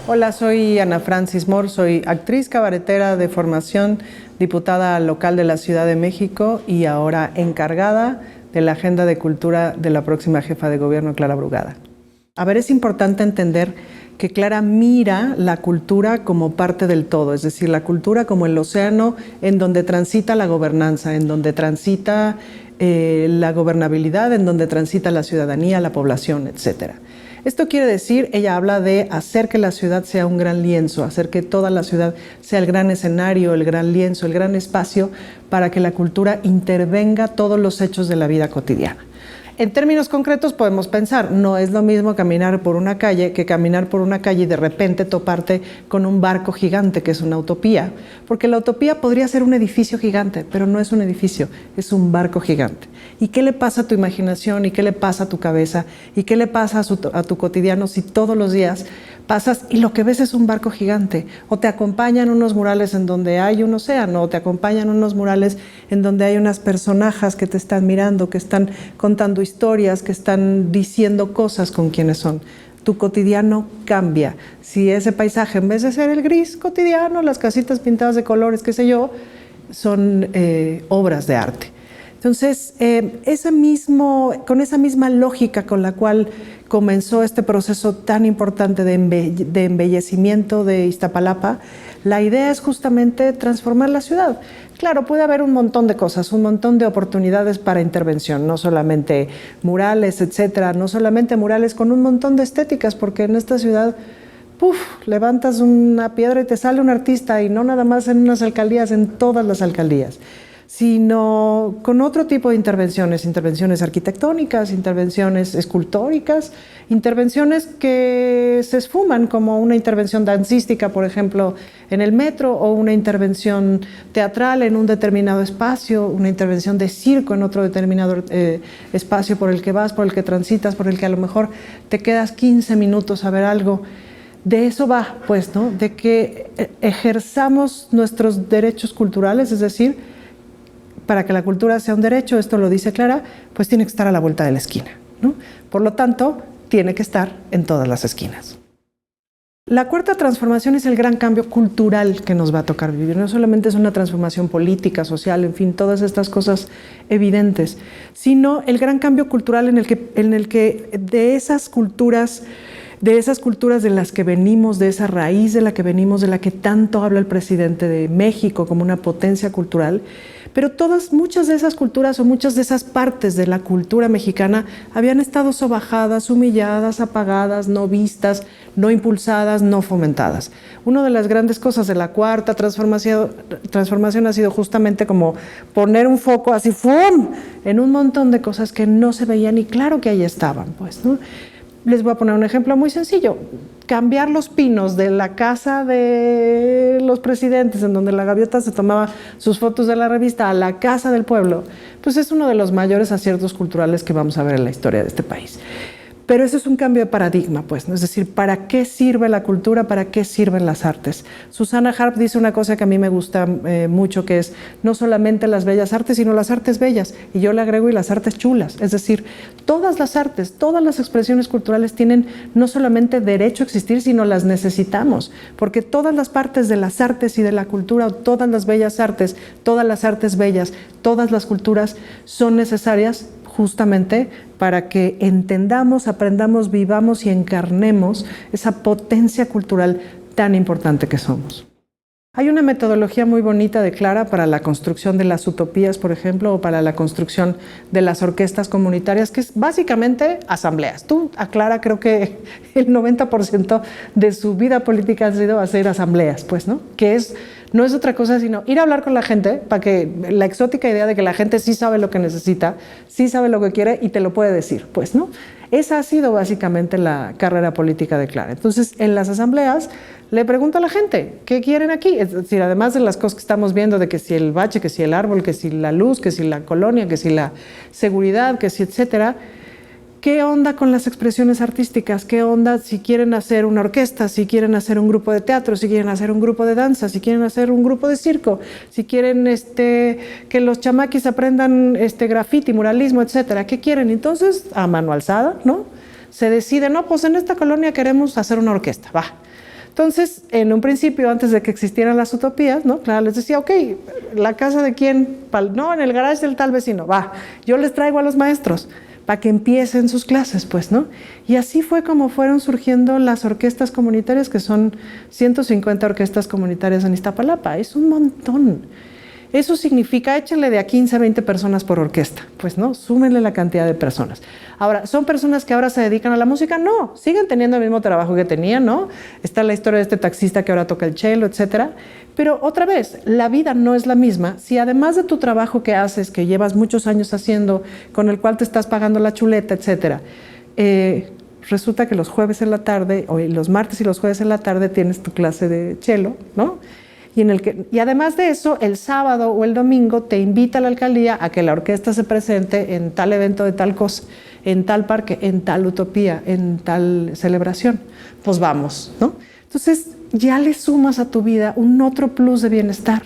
Hola, soy Ana Francis Moore, soy actriz cabaretera de formación, diputada local de la Ciudad de México y ahora encargada de la agenda de cultura de la próxima jefa de gobierno, Clara Brugada. A ver, es importante entender que Clara mira la cultura como parte del todo, es decir, la cultura como el océano en donde transita la gobernanza, en donde transita la gobernabilidad, en donde transita la ciudadanía, la población, etcétera. Esto quiere decir, ella habla de hacer que la ciudad sea un gran lienzo, hacer que toda la ciudad sea el gran escenario, el gran lienzo, el gran espacio para que la cultura intervenga todos los hechos de la vida cotidiana. En términos concretos podemos pensar, no es lo mismo caminar por una calle que caminar por una calle y de repente toparte con un barco gigante, que es una utopía, porque la utopía podría ser un edificio gigante, pero no es un edificio, es un barco gigante. ¿Y qué le pasa a tu imaginación? ¿Y qué le pasa a tu cabeza? ¿Y qué le pasa a tu cotidiano si todos los días pasas y lo que ves es un barco gigante? O te acompañan unos murales en donde hay un océano, o te acompañan unos murales en donde hay unas personajes que te están mirando, que están contando historias, que están diciendo cosas con quienes son. Tu cotidiano cambia. Si ese paisaje, en vez de ser el gris cotidiano, las casitas pintadas de colores, qué sé yo, son obras de arte. Entonces, con esa misma lógica con la cual comenzó este proceso tan importante de embellecimiento de Iztapalapa, la idea es justamente transformar la ciudad. Claro, puede haber un montón de cosas, un montón de oportunidades para intervención, no solamente murales, etcétera, no solamente murales con un montón de estéticas, porque en esta ciudad, levantas una piedra y te sale un artista, y no nada más en unas alcaldías, en todas las alcaldías, sino con otro tipo de intervenciones arquitectónicas, intervenciones escultóricas, intervenciones que se esfuman, como una intervención dancística, por ejemplo, en el metro, o una intervención teatral en un determinado espacio, una intervención de circo en otro determinado espacio por el que vas, por el que transitas, por el que a lo mejor te quedas 15 minutos a ver algo. De eso va, pues, ¿no? De que ejerzamos nuestros derechos culturales, es decir, para que la cultura sea un derecho, esto lo dice Clara, pues tiene que estar a la vuelta de la esquina, ¿no? Por lo tanto, tiene que estar en todas las esquinas. La cuarta transformación es el gran cambio cultural que nos va a tocar vivir. No solamente es una transformación política, social, en fin, todas estas cosas evidentes, sino el gran cambio cultural en el que de esas culturas de las que venimos, de esa raíz de la que venimos, de la que tanto habla el presidente de México como una potencia cultural, pero muchas de esas culturas o muchas de esas partes de la cultura mexicana habían estado sobajadas, humilladas, apagadas, no vistas, no impulsadas, no fomentadas. Una de las grandes cosas de la cuarta transformación ha sido justamente como poner un foco así, ¡fum!, en un montón de cosas que no se veían y claro que ahí estaban, pues, ¿no? Les voy a poner un ejemplo muy sencillo. Cambiar los pinos de la casa de los presidentes, en donde la gaviota se tomaba sus fotos de la revista, a la casa del pueblo, pues es uno de los mayores aciertos culturales que vamos a ver en la historia de este país. Pero eso es un cambio de paradigma, pues, ¿no? Es decir, ¿para qué sirve la cultura? ¿Para qué sirven las artes? Susana Harp dice una cosa que a mí me gusta mucho, que es no solamente las bellas artes, sino las artes bellas. Y yo le agrego, y las artes chulas. Es decir, todas las artes, todas las expresiones culturales tienen no solamente derecho a existir, sino las necesitamos. Porque todas las partes de las artes y de la cultura, todas las bellas artes, todas las artes bellas, todas las culturas son necesarias justamente para que entendamos, aprendamos, vivamos y encarnemos esa potencia cultural tan importante que somos. Hay una metodología muy bonita de Clara para la construcción de las utopías, por ejemplo, o para la construcción de las orquestas comunitarias, que es básicamente asambleas. A Clara creo que el 90% de su vida política ha sido hacer asambleas, pues, ¿no? No es otra cosa sino ir a hablar con la gente, para que la exótica idea de que la gente sí sabe lo que necesita, sí sabe lo que quiere y te lo puede decir, pues, ¿no? Esa ha sido básicamente la carrera política de Clara. Entonces, en las asambleas le pregunto a la gente, ¿qué quieren aquí? Es decir, además de las cosas que estamos viendo, de que si el bache, que si el árbol, que si la luz, que si la colonia, que si la seguridad, que si etcétera, ¿qué onda con las expresiones artísticas? ¿Qué onda si quieren hacer una orquesta, si quieren hacer un grupo de teatro, si quieren hacer un grupo de danza, si quieren hacer un grupo de circo, si quieren que los chamaquis aprendan graffiti, muralismo, etcétera? ¿Qué quieren? Entonces, a mano alzada, ¿no? Se decide, no, pues en esta colonia queremos hacer una orquesta, va. Entonces, en un principio, antes de que existieran las utopías, ¿no? Claro, les decía, ok, ¿la casa de quién? No, en el garage del tal vecino. Va, yo les traigo a los maestros para que empiecen sus clases, pues, ¿no? Y así fue como fueron surgiendo las orquestas comunitarias, que son 150 orquestas comunitarias en Iztapalapa. Es un montón. Eso significa, échenle de a 15 a 20 personas por orquesta, pues, ¿no? Súmenle la cantidad de personas. Ahora, ¿son personas que ahora se dedican a la música? No, siguen teniendo el mismo trabajo que tenían, ¿no? Está la historia de este taxista que ahora toca el cello, etcétera. Pero otra vez, la vida no es la misma si además de tu trabajo que haces, que llevas muchos años haciendo, con el cual te estás pagando la chuleta, etcétera, resulta que los jueves en la tarde, o los martes y los jueves en la tarde tienes tu clase de cello, ¿no? Y además de eso, el sábado o el domingo te invita a la alcaldía a que la orquesta se presente en tal evento de tal cosa, en tal parque, en tal utopía, en tal celebración. Pues vamos, ¿no? Entonces ya le sumas a tu vida un otro plus de bienestar,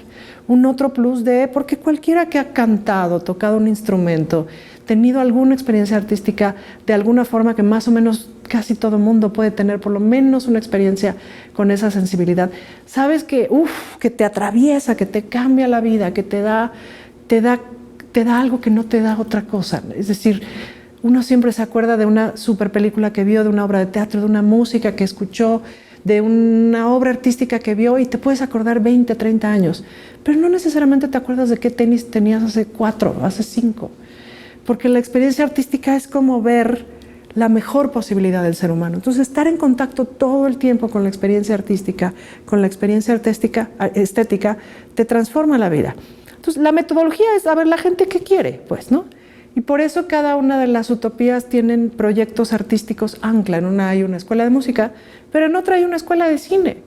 un otro plus de, porque cualquiera que ha cantado, tocado un instrumento, tenido alguna experiencia artística de alguna forma, que más o menos casi todo mundo puede tener por lo menos una experiencia con esa sensibilidad, sabes que, que te atraviesa, que te cambia la vida, que te da algo que no te da otra cosa. Es decir, uno siempre se acuerda de una super película que vio, de una obra de teatro, de una música que escuchó, de una obra artística que vio, y te puedes acordar 20, 30 años, pero no necesariamente te acuerdas de qué tenis tenías hace 4, hace 5, porque la experiencia artística es como ver la mejor posibilidad del ser humano. Entonces, estar en contacto todo el tiempo con la experiencia artística, con la experiencia estética, te transforma la vida. Entonces, la metodología es, a ver, la gente qué quiere, pues, ¿no? Y por eso cada una de las utopías tienen proyectos artísticos ancla. En una hay una escuela de música, pero en otra hay una escuela de cine.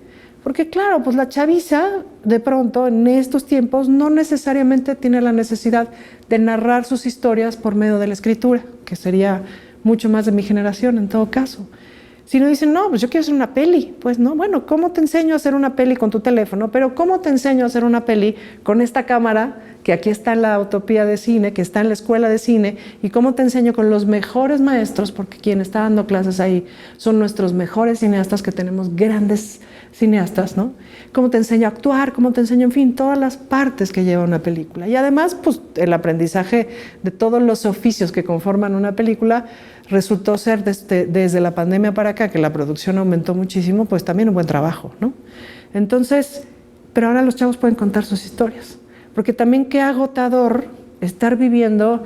Porque claro, pues la chaviza, de pronto, en estos tiempos, no necesariamente tiene la necesidad de narrar sus historias por medio de la escritura, que sería mucho más de mi generación en todo caso. Si no dicen, no, pues yo quiero hacer una peli, pues no, bueno, ¿cómo te enseño a hacer una peli con tu teléfono? Pero ¿cómo te enseño a hacer una peli con esta cámara que aquí está en la utopía de cine, que está en la escuela de cine? ¿Y cómo te enseño con los mejores maestros? Porque quien está dando clases ahí son nuestros mejores cineastas, que tenemos grandes cineastas, ¿no? ¿Cómo te enseño a actuar? ¿Cómo te enseño, en fin, todas las partes que lleva una película? Y además, pues el aprendizaje de todos los oficios que conforman una película resultó ser desde la pandemia para acá, que la producción aumentó muchísimo, pues también un buen trabajo, ¿no? Entonces, pero ahora los chavos pueden contar sus historias, porque también qué agotador estar viviendo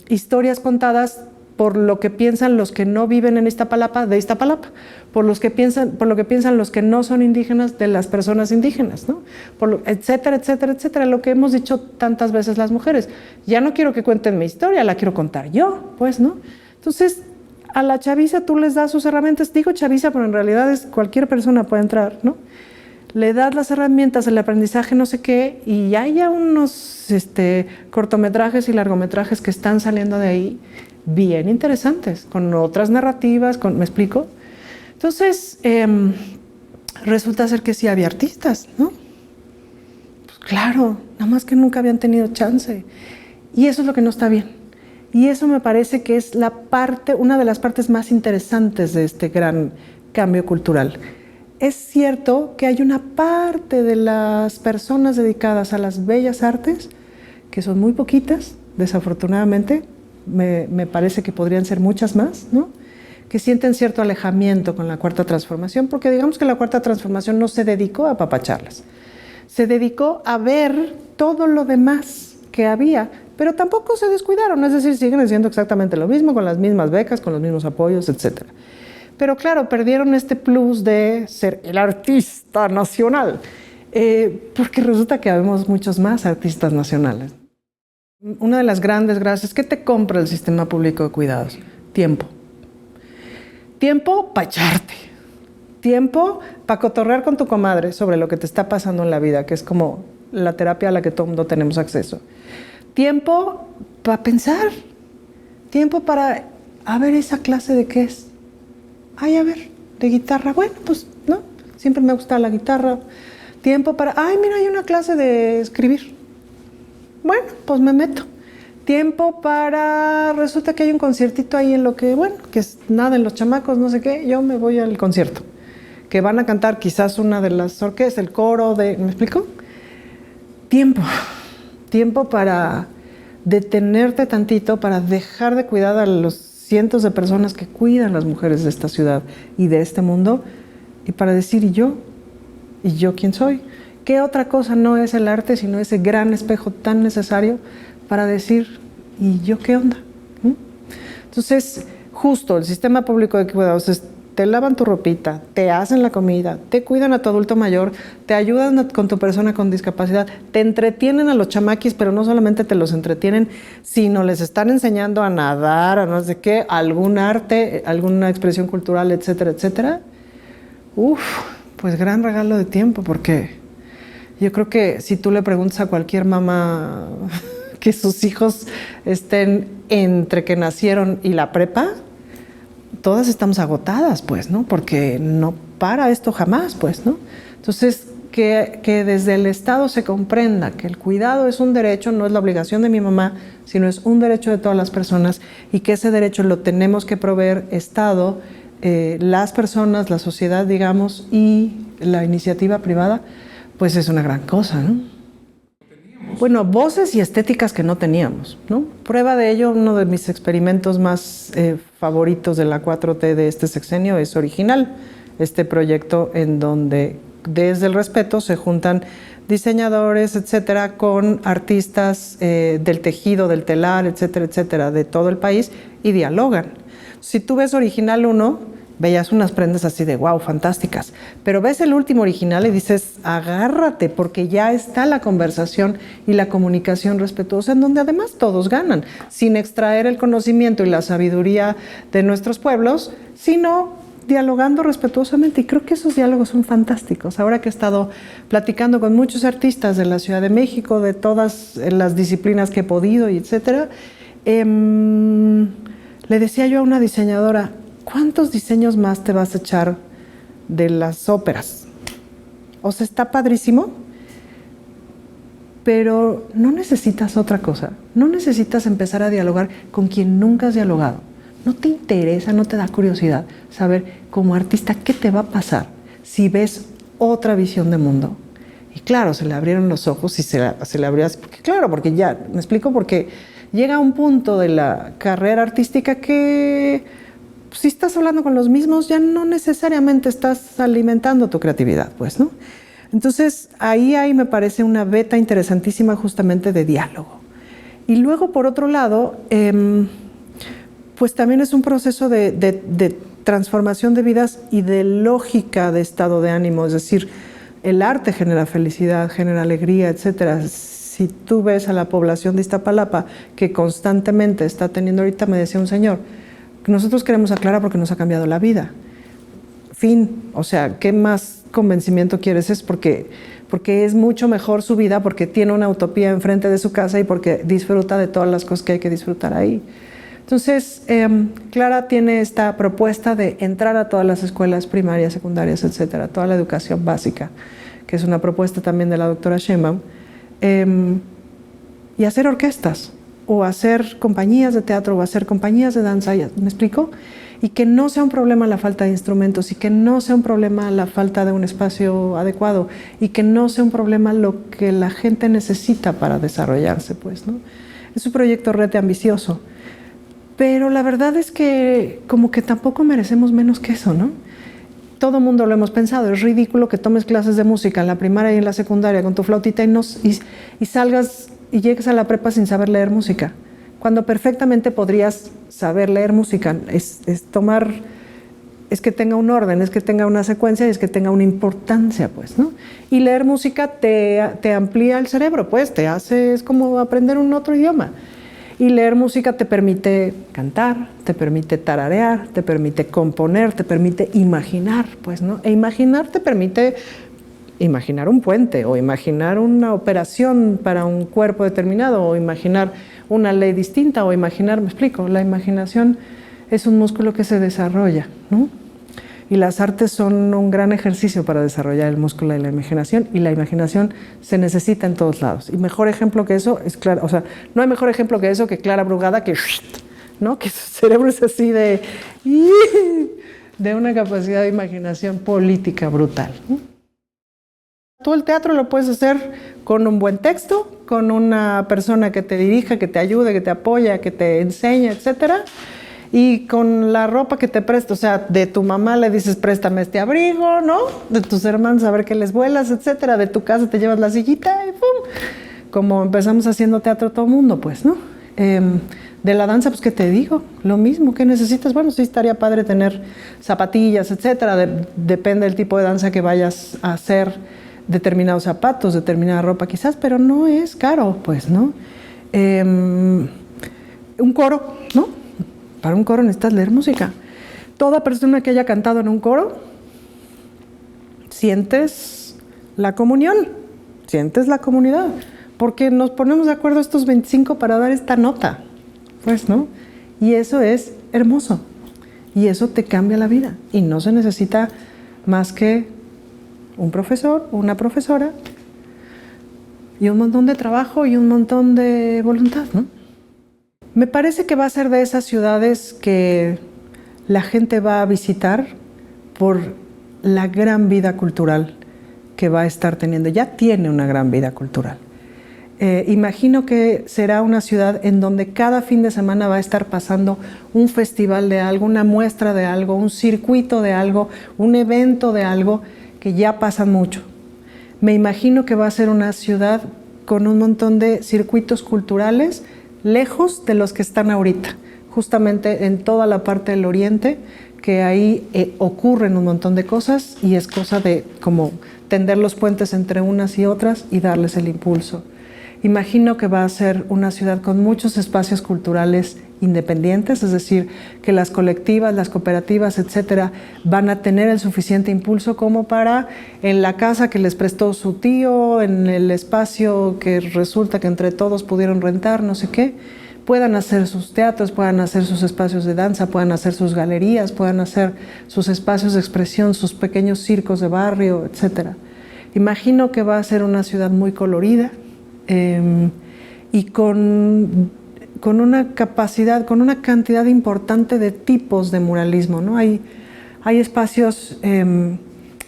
historias contadas por lo que piensan los que no viven en Iztapalapa, de Iztapalapa, por lo que piensan los que no son indígenas, de las personas indígenas, ¿no? Etcétera, etcétera, etcétera, lo que hemos dicho tantas veces las mujeres. Ya no quiero que cuenten mi historia, la quiero contar yo, pues, ¿no? Entonces, a la chaviza tú les das sus herramientas, digo chaviza, pero en realidad es cualquier persona puede entrar, ¿no? Le das las herramientas, el aprendizaje, no sé qué, y hay ya unos cortometrajes y largometrajes que están saliendo de ahí bien interesantes, con otras narrativas, ¿me explico? Entonces, resulta ser que sí había artistas, ¿no? Pues claro, nada más que nunca habían tenido chance. Y eso es lo que no está bien. Y eso me parece que es una de las partes más interesantes de este gran cambio cultural. Es cierto que hay una parte de las personas dedicadas a las bellas artes, que son muy poquitas, desafortunadamente, me parece que podrían ser muchas más, ¿no? Que sienten cierto alejamiento con la Cuarta Transformación, porque digamos que la Cuarta Transformación no se dedicó a apapacharlas, se dedicó a ver todo lo demás que había, pero tampoco se descuidaron, es decir, siguen haciendo exactamente lo mismo, con las mismas becas, con los mismos apoyos, etc. Pero claro, perdieron este plus de ser el artista nacional, porque resulta que habemos muchos más artistas nacionales. Una de las grandes gracias, ¿qué te compra el sistema público de cuidados? Tiempo. Tiempo para echarte. Tiempo para cotorrear con tu comadre sobre lo que te está pasando en la vida, que es como la terapia a la que todo mundo tenemos acceso. Tiempo para pensar. Tiempo para, a ver, esa clase de qué es. Ay, a ver, de guitarra. Bueno, pues, ¿no? Siempre me gusta la guitarra. Tiempo para, ay, mira, hay una clase de escribir. Bueno, pues me meto. Tiempo para, resulta que hay un conciertito ahí en lo que, bueno, que es nada en los chamacos, no sé qué, yo me voy al concierto. que van a cantar quizás una de las orquestas, el coro de... ¿Me explico? Tiempo para detenerte tantito, para dejar de cuidar a los cientos de personas que cuidan las mujeres de esta ciudad y de este mundo, y para decir, ¿y yo? ¿Y yo quién soy? ¿Qué otra cosa no es el arte sino ese gran espejo tan necesario para decir, ¿y yo qué onda? Entonces, justo el sistema público de cuidados es, te lavan tu ropita, te hacen la comida, te cuidan a tu adulto mayor, te ayudan con tu persona con discapacidad, te entretienen a los chamaquis, pero no solamente te los entretienen, sino les están enseñando a nadar, a no sé qué, algún arte, alguna expresión cultural, etcétera, etcétera. Pues gran regalo de tiempo, porque yo creo que si tú le preguntas a cualquier mamá que sus hijos estén entre que nacieron y la prepa, todas estamos agotadas, pues, ¿no? Porque no para esto jamás, pues, ¿no? Entonces, que desde el Estado se comprenda que el cuidado es un derecho, no es la obligación de mi mamá, sino es un derecho de todas las personas, y que ese derecho lo tenemos que proveer Estado, las personas, la sociedad, digamos, y la iniciativa privada, pues es una gran cosa, ¿no? Bueno, voces y estéticas que no teníamos, ¿no? Prueba de ello, uno de mis experimentos más favoritos de la 4T de este sexenio es Original, este proyecto en donde desde el respeto se juntan diseñadores, etcétera, con artistas del tejido, del telar, etcétera, etcétera, de todo el país, y dialogan. Si tú ves Original 1, veías unas prendas así de wow, fantásticas, pero ves el último Original y dices, agárrate, porque ya está la conversación y la comunicación respetuosa, en donde además todos ganan, sin extraer el conocimiento y la sabiduría de nuestros pueblos, sino dialogando respetuosamente. Y creo que esos diálogos son fantásticos. Ahora que he estado platicando con muchos artistas de la Ciudad de México, de todas las disciplinas que he podido, y etcétera, le decía yo a una diseñadora, ¿cuántos diseños más te vas a echar de las óperas? O sea, está padrísimo, pero no necesitas otra cosa. No necesitas empezar a dialogar con quien nunca has dialogado. No te interesa, no te da curiosidad saber como artista qué te va a pasar si ves otra visión de mundo. Y claro, se le abrieron los ojos y se le abrió así, porque ya, me explico, porque llega un punto de la carrera artística que si estás hablando con los mismos, ya no necesariamente estás alimentando tu creatividad, pues, ¿no? Entonces, ahí me parece una veta interesantísima justamente de diálogo. Y luego, por otro lado, pues también es un proceso de transformación de vidas y de lógica de estado de ánimo, es decir, el arte genera felicidad, genera alegría, etcétera. Si tú ves a la población de Iztapalapa que constantemente está teniendo, ahorita me decía un señor, nosotros queremos aclarar porque nos ha cambiado la vida. Fin, o sea, ¿qué más convencimiento quieres? Es porque es mucho mejor su vida, porque tiene una utopía enfrente de su casa y porque disfruta de todas las cosas que hay que disfrutar ahí. Entonces, Clara tiene esta propuesta de entrar a todas las escuelas primarias, secundarias, etcétera, toda la educación básica, que es una propuesta también de la doctora Sheinbaum, y hacer orquestas, o hacer compañías de teatro, o hacer compañías de danza, ¿me explico? Y que no sea un problema la falta de instrumentos, y que no sea un problema la falta de un espacio adecuado, y que no sea un problema lo que la gente necesita para desarrollarse, pues, ¿no? Es un proyecto rete ambicioso, pero la verdad es que como que tampoco merecemos menos que eso, ¿no? Todo el mundo lo hemos pensado, es ridículo que tomes clases de música en la primaria y en la secundaria con tu flautita y salgas y llegues a la prepa sin saber leer música, cuando perfectamente podrías saber leer música. Es que tenga un orden, es que tenga una secuencia y es que tenga una importancia, pues, ¿no? Y leer música te amplía el cerebro, pues, es como aprender un otro idioma. Y leer música te permite cantar, te permite tararear, te permite componer, te permite imaginar, pues, ¿no? E imaginar te permite imaginar un puente, o imaginar una operación para un cuerpo determinado, o imaginar una ley distinta, o imaginar, me explico, la imaginación es un músculo que se desarrolla, ¿no? Y las artes son un gran ejercicio para desarrollar el músculo de la imaginación, y la imaginación se necesita en todos lados. Y mejor ejemplo que eso es Clara, o sea, no hay mejor ejemplo que eso que Clara Brugada, que, ¿no? Que su cerebro es así de, de una capacidad de imaginación política brutal, ¿no? Tú el teatro lo puedes hacer con un buen texto, con una persona que te dirija, que te ayude, que te apoya, que te enseñe, etcétera, y con la ropa que te presta. O sea, de tu mamá le dices, préstame este abrigo, ¿no? De tus hermanos, a ver qué les vuelas, etcétera. De tu casa te llevas la sillita y ¡pum! Como empezamos haciendo teatro todo el mundo, pues, ¿no? De la danza, pues, ¿qué te digo? Lo mismo, ¿qué necesitas? Bueno, sí estaría padre tener zapatillas, etcétera. Depende del tipo de danza que vayas a hacer, determinados zapatos, determinada ropa quizás, pero no es caro, pues, ¿no? Un coro, ¿no? Para un coro necesitas leer música. Toda persona que haya cantado en un coro, sientes la comunión, sientes la comunidad, porque nos ponemos de acuerdo estos 25 para dar esta nota, pues, ¿no? Y eso es hermoso, y eso te cambia la vida, y no se necesita más que un profesor, una profesora, y un montón de trabajo y un montón de voluntad, ¿no? Me parece que va a ser de esas ciudades que la gente va a visitar por la gran vida cultural que va a estar teniendo. Ya tiene una gran vida cultural. Imagino que será una ciudad en donde cada fin de semana va a estar pasando un festival de algo, una muestra de algo, un circuito de algo, un evento de algo, que ya pasan mucho. Me imagino que va a ser una ciudad con un montón de circuitos culturales lejos de los que están ahorita, justamente en toda la parte del oriente, que ahí ocurren un montón de cosas y es cosa de como tender los puentes entre unas y otras y darles el impulso. Imagino que va a ser una ciudad con muchos espacios culturales independientes, es decir, que las colectivas, las cooperativas, etcétera, van a tener el suficiente impulso como para, en la casa que les prestó su tío, en el espacio que resulta que entre todos pudieron rentar, no sé qué, puedan hacer sus teatros, puedan hacer sus espacios de danza, puedan hacer sus galerías, puedan hacer sus espacios de expresión, sus pequeños circos de barrio, etcétera. Imagino que va a ser una ciudad muy colorida, y con una capacidad, con una cantidad importante de tipos de muralismo, ¿no? Hay espacios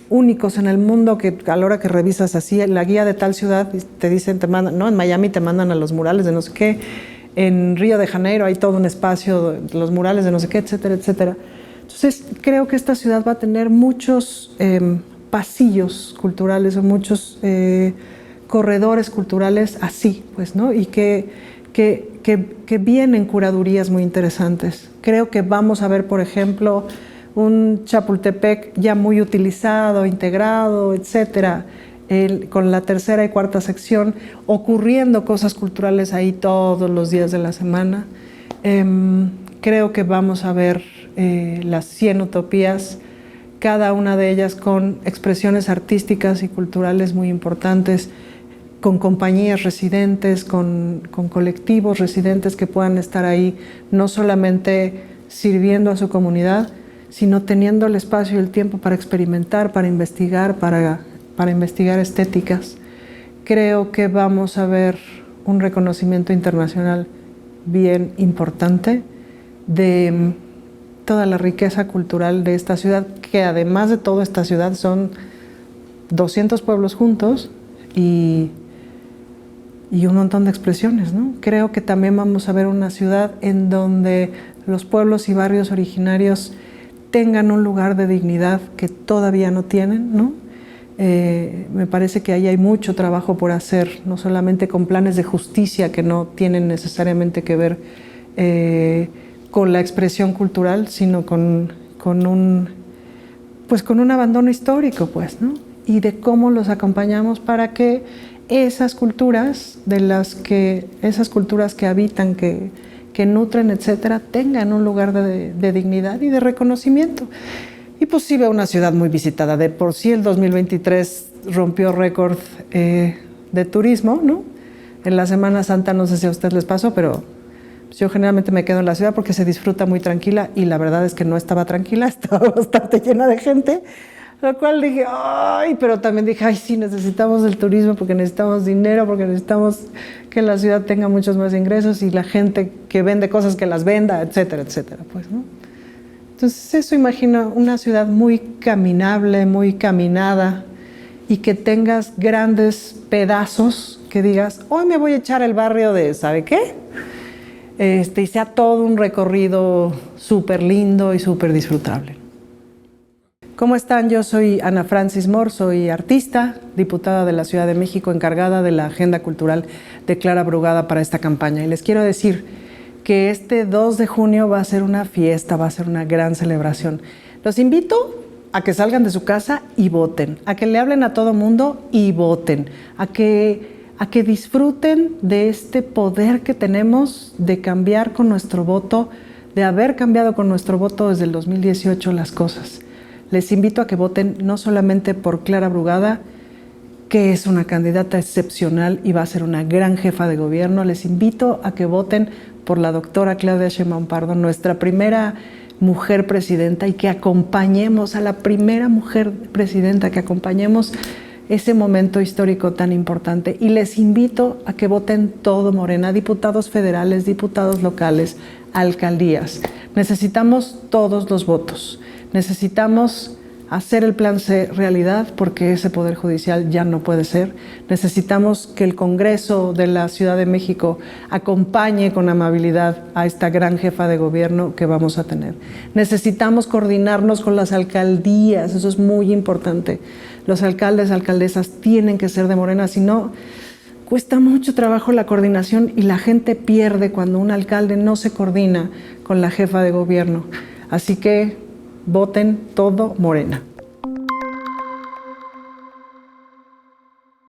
únicos en el mundo que a la hora que revisas así la guía de tal ciudad te dicen, te mandan, ¿no? En Miami te mandan a los murales de no sé qué, en Río de Janeiro hay todo un espacio, los murales de no sé qué, etcétera, etcétera. Entonces creo que esta ciudad va a tener muchos pasillos culturales o muchos corredores culturales así, pues, ¿no? Y que vienen curadurías muy interesantes. Creo que vamos a ver, por ejemplo, un Chapultepec ya muy utilizado, integrado, etcétera, con la tercera y cuarta sección, ocurriendo cosas culturales ahí todos los días de la semana. Creo que vamos a ver las 100 utopías, cada una de ellas con expresiones artísticas y culturales muy importantes, con compañías residentes, con colectivos residentes que puedan estar ahí, no solamente sirviendo a su comunidad, sino teniendo el espacio y el tiempo para experimentar, para investigar estéticas. Creo que vamos a ver un reconocimiento internacional bien importante de toda la riqueza cultural de esta ciudad, que además de todo esta ciudad son 200 pueblos juntos y un montón de expresiones, ¿no? Creo que también vamos a ver una ciudad en donde los pueblos y barrios originarios tengan un lugar de dignidad que todavía no tienen, ¿no? Me parece que ahí hay mucho trabajo por hacer, no solamente con planes de justicia que no tienen necesariamente que ver con la expresión cultural, sino con un abandono histórico, pues, ¿no? Y de cómo los acompañamos para que esas culturas que habitan, que nutren, etcétera, tengan un lugar de dignidad y de reconocimiento. Y pues sí veo una ciudad muy visitada. De por sí el 2023 rompió récord de turismo, ¿no? En la Semana Santa, no sé si a ustedes les pasó, pero yo generalmente me quedo en la ciudad porque se disfruta muy tranquila y la verdad es que no estaba tranquila, estaba bastante llena de gente. Lo cual dije, ay, pero también dije, ay, sí, necesitamos el turismo porque necesitamos dinero, porque necesitamos que la ciudad tenga muchos más ingresos y la gente que vende cosas que las venda, etcétera, etcétera, pues, ¿no? Entonces eso imagino una ciudad muy caminable, muy caminada y que tengas grandes pedazos que digas, hoy me voy a echar el barrio de, ¿sabe qué? Y sea todo un recorrido súper lindo y súper disfrutable. ¿Cómo están? Yo soy Ana Francis Moore, soy artista, diputada de la Ciudad de México, encargada de la agenda cultural de Clara Brugada para esta campaña. Y les quiero decir que este 2 de junio va a ser una fiesta, va a ser una gran celebración. Los invito a que salgan de su casa y voten, a que le hablen a todo mundo y voten, a que disfruten de este poder que tenemos de cambiar con nuestro voto, de haber cambiado con nuestro voto desde el 2018 las cosas. Les invito a que voten no solamente por Clara Brugada, que es una candidata excepcional y va a ser una gran jefa de gobierno. Les invito a que voten por la doctora Claudia Sheinbaum Pardo, nuestra primera mujer presidenta, y que acompañemos a la primera mujer presidenta, que acompañemos ese momento histórico tan importante. Y les invito a que voten todo Morena, diputados federales, diputados locales, alcaldías. Necesitamos todos los votos. Necesitamos hacer el plan C realidad, porque ese Poder Judicial ya no puede ser. Necesitamos que el Congreso de la Ciudad de México acompañe con amabilidad a esta gran jefa de gobierno que vamos a tener. Necesitamos coordinarnos con las alcaldías, eso es muy importante. Los alcaldes, alcaldesas tienen que ser de Morena, si no, cuesta mucho trabajo la coordinación y la gente pierde cuando un alcalde no se coordina con la jefa de gobierno. Así que voten todo Morena.